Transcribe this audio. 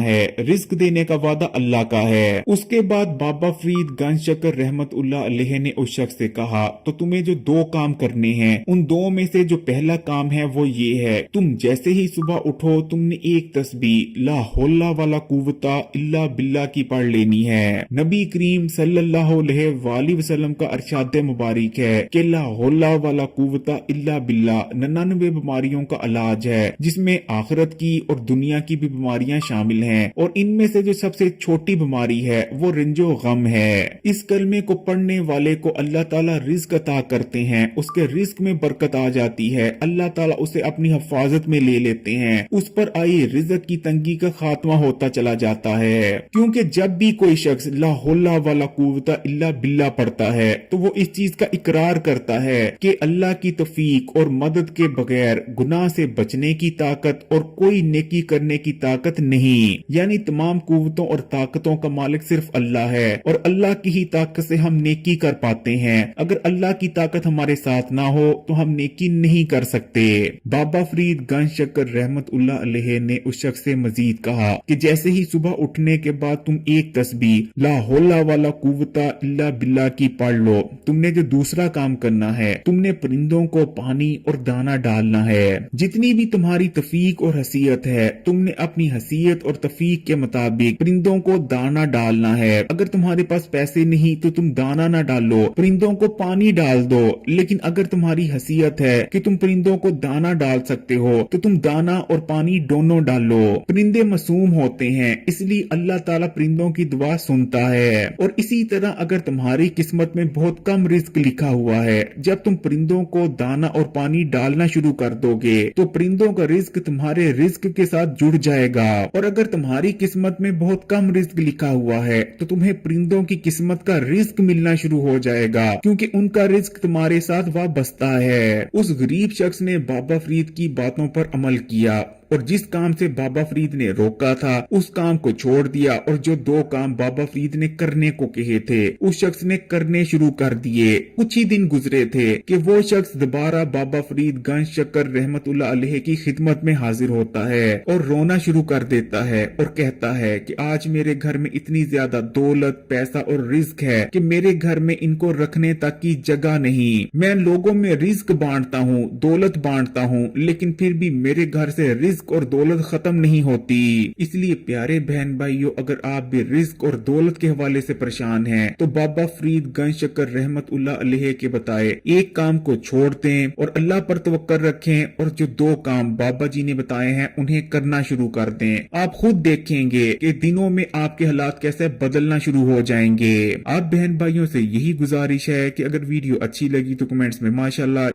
है, रिस्क देने का वादा अल्लाह का है। उसके बाद बाबा फरीद गंज चक्कर रहमतुल्लाह अलैह ने उस शख्स से कहा, तो तुम्हें जो दो काम करने हैं, उन दो में से जो पहला काम है वो ये है, तुम जैसे ही सुबह उठो तुमने एक तस्बीह ला हौला वाला कुव्वता इल्ला बिल्ला की पढ़ लेनी है। नबी करीम सल्लल्लाहु अलैहि वसल्लम का अरशाद मुबारक है कि ला हौला वाला कुव्वता इल्ला बिल्ला 99 बीमारियों का इलाज है, जिसमें आखिरत की और दुनिया की भी बीमारियां शामिल हैं, और इनमें से जो सबसे छोटी बीमारी है वो रिंजो गम है। इस कलमे को पढ़ने वाले को अल्लाह ताला रिस्क अता करते हैं, उसके रिस्क में बरकत आ जाती है, अल्लाह ताला उसे अपनी हिफाजत में ले लेते हैं, उस पर आई रिज़्क की तंगी का खात्मा होता चला जाता है। क्योंकि जब भी कोई शख्स ला हौला वाला कुव्वता इल्ला बिल्ला पढ़ता है तो वो इस चीज का इकरार करता है कि अल्लाह की तौफीक और मदद के बगैर गुनाह से बचने की ताकत और कोई नेकी करने की ताकत नहीं, यानी तमाम कुव्वतों और ताकतों का मालिक सिर्फ अल्लाह है, और अल्लाह की ही ताकत से हम नेकी कर पाते हैं। अगर अल्लाह की ताकत हमारे साथ ना हो तो हम नेकी नहीं कर सकते। बाबा फरीद गंज चक्कर रहमतुल्लाह अलैह ने उस शख्स से मजीद कहा कि जैसे ही सुबह उठने के बाद तुम एक तस्बीह ला हौला वाला कुव्वता इल्ला बिल्ला की पढ़ लो, तुमने जो दूसरा काम करना है, तुमने परिंदों को पानी और दाना डालना है। जितनी भी तुम्हारी तफीक और हसीयत है, तुमने अपनी हसीयत और तफीक के मुताबिक परिंदों को दाना डालना है। अगर तुम्हारे पास पैसे नहीं तो तुम दाना ना डालो, परिंदों को पानी डाल दो। लेकिन अगर तुम्हारी हसीयत है कि तुम परिंदों को दाना डाल सकते हो तो तुम दाना और पानी दोनों डालो। परिंदे मासूम होते हैं, इसलिए अल्लाह ताला परिंदों की दुआ सुनता है। और इसी तरह अगर तुम्हारी किस्मत में बहुत कम रिस्क लिखा हुआ है, जब तुम परिंदों को दाना और पानी डालना शुरू कर दोगे तो परिंदों का रिस्क तुम्हारे रिस्क के साथ जुड़ जाएगा। और अगर तुम्हारी किस्मत में बहुत कम रिस्क लिखा हुआ है तो तुम्हें परिंदों की किस्मत का रिस्क मिलना शुरू हो जाएगा, क्योंकि उनका रिस्क तुम्हारे साथ वाबस्ता है। उस गरीब शख्स ने बाबा फरीद की बातों पर अमल किया और जिस काम से बाबा फरीद ने रोका था उस काम को छोड़ दिया, और जो दो काम बाबा फरीद ने करने को कहे थे उस शख्स ने करने शुरू कर दिए। कुछ ही दिन गुजरे थे कि वो शख्स दोबारा बाबा फरीद गंज चक्कर रहमतुल्लाह अलैह की खिदमत में हाजिर होता है और रोना शुरू कर देता है और कहता है कि आज मेरे घर में इतनी ज्यादा दौलत, पैसा और रिस्क है कि मेरे घर में इनको रखने तक की जगह नहीं। मैं लोगों में रिस्क बांटता हूँ, दौलत बांटता हूँ, लेकिन फिर भी मेरे घर से रिस्क और दौलत खत्म नहीं होती। इसलिए प्यारे बहन भाइयों, अगर आप भी रिस्क और दौलत के हवाले से परेशान हैं तो बाबा फरीद गंज चक्कर रहमतुल्लाह अलैह के बताए एक काम को छोड़ दें और अल्लाह पर तवक्कल रखें, और जो दो काम बाबा जी ने बताए हैं उन्हें करना शुरू कर दें। आप खुद देखेंगे कि दिनों में आपके हालात कैसे बदलना शुरू हो जाएंगे। आप बहन भाइयों से यही गुजारिश है कि अगर वीडियो अच्छी लगी तो कमेंट्स में माशाल्लाह